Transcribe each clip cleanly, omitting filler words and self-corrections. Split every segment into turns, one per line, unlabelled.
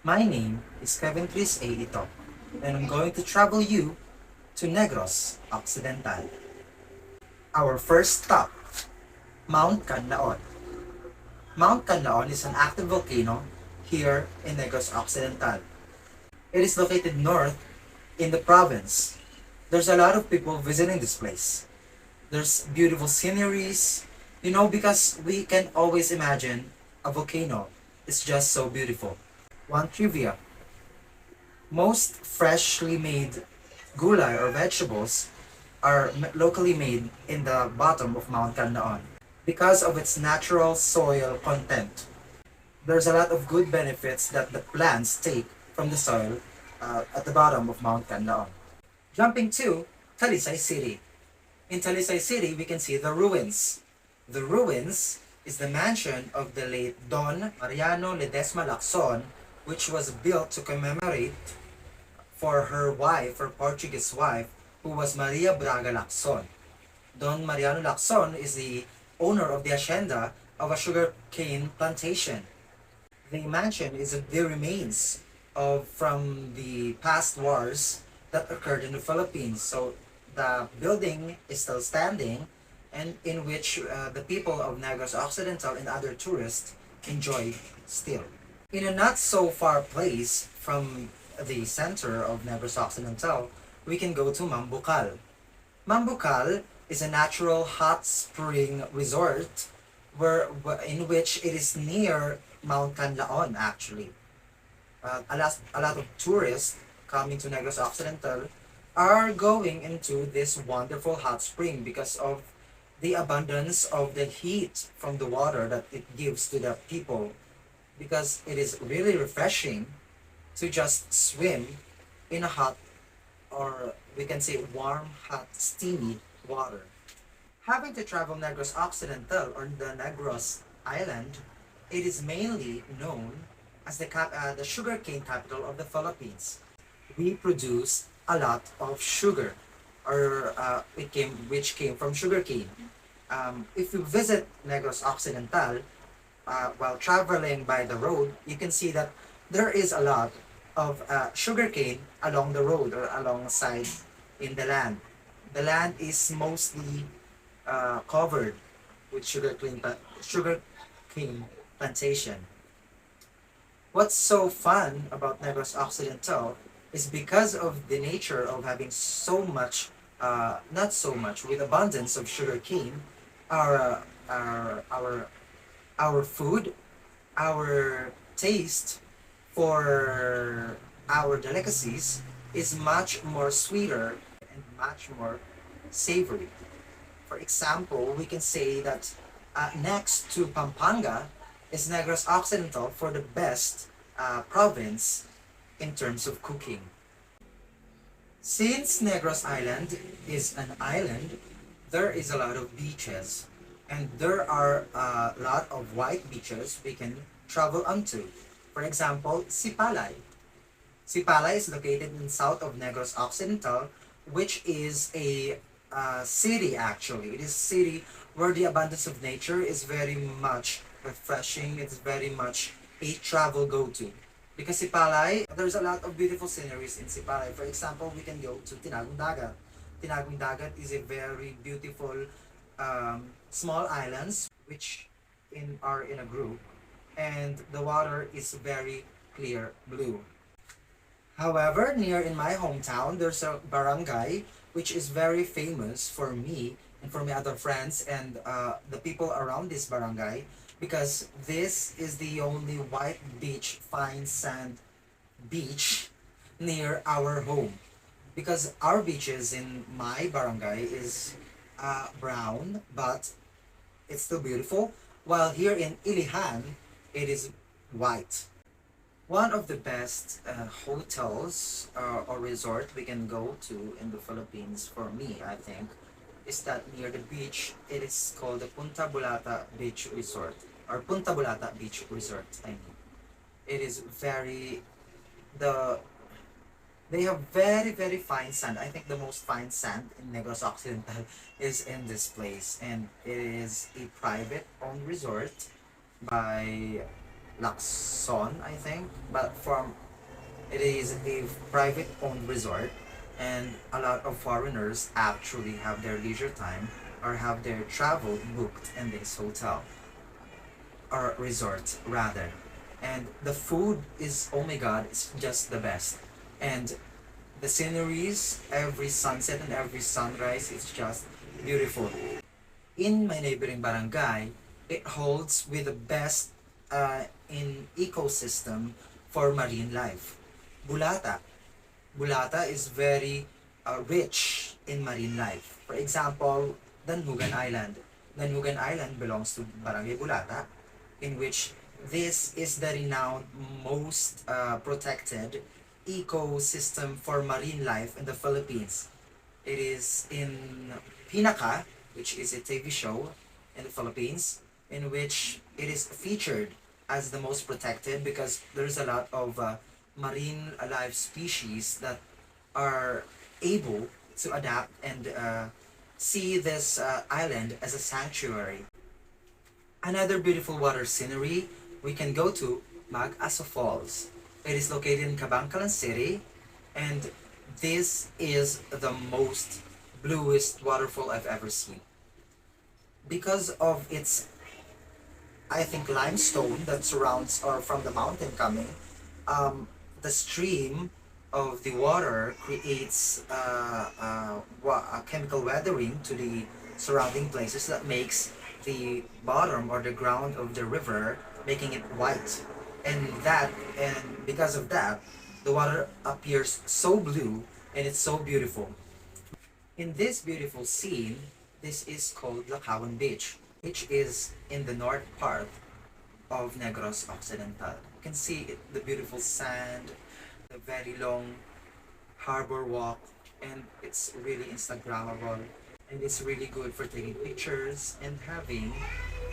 My name is Kevin Chris A. Ito, and I'm going to travel you to Negros Occidental. Our first stop, Mount Canlaon. Mount Canlaon is an active volcano here in Negros Occidental. It is located north in the province. There's a lot of people visiting this place. There's beautiful sceneries, because we can always imagine a volcano is just so beautiful. One trivia: most freshly made gulay or vegetables are locally made in the bottom of Mount Canlaon because of its natural soil content. There's a lot of good benefits that the plants take from the soil at the bottom of Mount Canlaon. Jumping to Talisay City. In Talisay City, we can see the ruins. The ruins is the mansion of the late Don Mariano Ledesma Lacson, which was built to commemorate for her Portuguese wife, who was Maria Braga Lacson. Don Mariano Lacson is the owner of the hacienda of a sugarcane plantation. The mansion is the remains of from the past wars that occurred in the Philippines. So the building is still standing, and in which the people of Negros Occidental and other tourists enjoy still. In a not so far place from the center of Negros Occidental, we can go to Mambukal. Mambukal is a natural hot spring resort in which it is near Mount Canlaon actually. A lot of tourists coming to Negros Occidental are going into this wonderful hot spring because of the abundance of the heat from the water that it gives to the people, because it is really refreshing to just swim in a hot, or we can say warm, hot, steamy water. Having to travel Negros Occidental or the Negros Island, it is mainly known as the sugarcane capital of the Philippines. We produce a lot of sugar, or which came from sugarcane. If you visit Negros Occidental, while traveling by the road, you can see that there is a lot of sugarcane along the road or alongside in the land. The land is mostly covered with sugarcane plantation. What's so fun about Negros Occidental is because of the nature of having so much, not so much, with abundance of sugarcane, our, uh, our, our, our food, our taste for our delicacies is much more sweeter and much more savory. For example, we can say that next to Pampanga is Negros Occidental for the best province in terms of cooking. Since Negros Island is an island, there is a lot of beaches, and there are a lot of white beaches we can travel onto. For example, Sipalay. Sipalay is located in south of Negros Occidental, which is a city actually. It is a city where the abundance of nature is very much refreshing. It's very much a travel go-to. Because Sipalay, there's a lot of beautiful sceneries in Sipalay. For example, we can go to Tinagong Dagat. Tinagong Dagat is a very beautiful small islands which are in a group, and the water is very clear blue. However, near in my hometown, there's a barangay which is very famous for me and for my other friends and the people around this barangay, because this is the only white beach, fine sand beach near our home. Because our beaches in my barangay is brown, but it's still beautiful, while here in Ilihan, it is white. One of the best hotels or resort we can go to in the Philippines, for me, I think, is that near the beach. It is called the Punta Bulata Beach Resort, or Punta Bulata Beach Resort. I mean, it is very the they have very fine sand. I think the most fine sand in Negros Occidental is in this place, and it is a private owned resort by Lacson, I think, but from it is a private owned resort, and a lot of foreigners actually have their leisure time or have their travel booked in this hotel or resort rather. And the food is, oh my god, it's just the best. And the sceneries, every sunset and every sunrise is just beautiful. In my neighboring barangay, it holds with the best in ecosystem for marine life. Bulata. Bulata is very rich in marine life. For example, Danhugan Island. Danhugan Island belongs to Barangay Bulata, in which this is the renowned most protected ecosystem for marine life in the Philippines. It is in Pinaka, which is a TV show in the Philippines, in which it is featured as the most protected because there's a lot of marine life species that are able to adapt and see this island as a sanctuary. Another beautiful water scenery we can go to Aso Falls. It is located in Cabancalan City, and this is the most bluest waterfall I've ever seen. Because of its, I think, limestone that surrounds or from the mountain coming, the stream of the water creates a chemical weathering to the surrounding places that makes the bottom or the ground of the river making it white, and because of that the water appears so blue and it's so beautiful. In this beautiful scene, this is called Lakawan Beach, which is in the north part of Negros Occidental. You can see the beautiful sand, the very long harbor walk, and it's really Instagrammable, and it's really good for taking pictures and having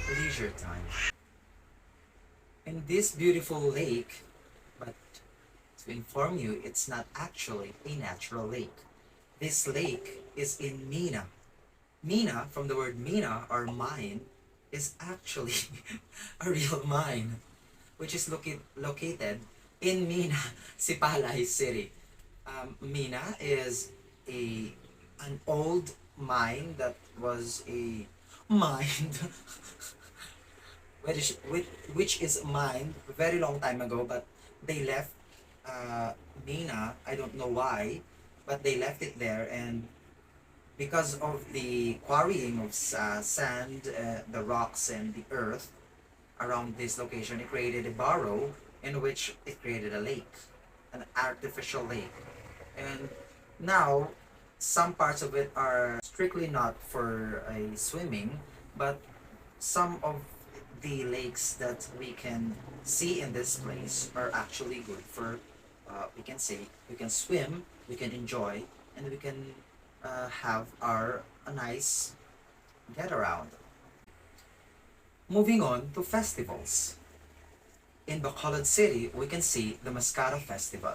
leisure time. In this beautiful lake, but to inform you, it's not actually a natural lake. This lake is in Mina. Mina, from the word mina or mine, is actually a real mine, which is located in Mina, Talisay City. Mina is an old mine that was a mined, which is mined a very long time ago, but they left Mina. I don't know why, but they left it there, and because of the quarrying of sand, the rocks, and the earth around this location, it created a burrow in which it created a lake, an artificial lake. And now, some parts of it are strictly not for a swimming, but some of the lakes that we can see in this place are actually good for, we can say, we can swim, we can enjoy, and we can have a nice get around. Moving on to festivals. In Bacolod City, we can see the Mascara Festival.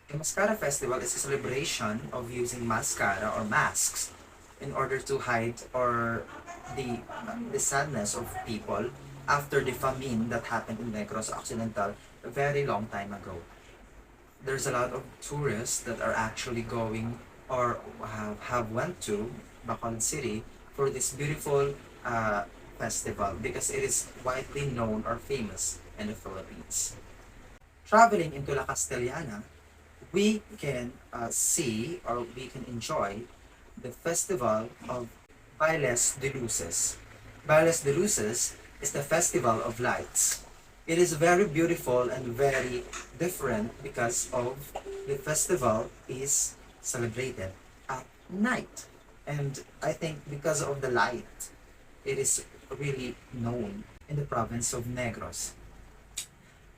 The Mascara Festival is a celebration of using mascara or masks in order to hide or the sadness of people after the famine that happened in Negros Occidental a very long time ago. There's a lot of tourists that are actually going or have went to Bacolod City for this beautiful festival because it is widely known or famous in the Philippines. Traveling into La Castellana, we can see or we can enjoy the festival of Bailes de Luces. Bailes de Luces is the festival of lights. It is very beautiful and very different because of the festival is celebrated at night. And I think because of the light, it is really known in the province of Negros.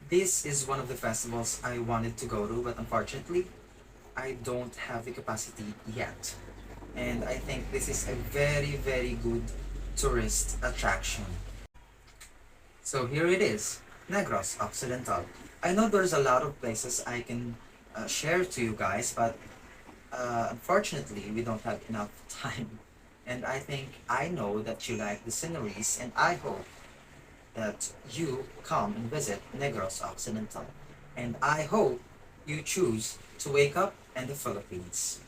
This is one of the festivals I wanted to go to, but unfortunately, I don't have the capacity yet. And I think this is a very, very good tourist attraction. So here it is, Negros Occidental. I know there's a lot of places I can share to you guys, but unfortunately, we don't have enough time. And I think I know that you like the sceneries, and I hope that you come and visit Negros Occidental. And I hope you choose to wake up in the Philippines.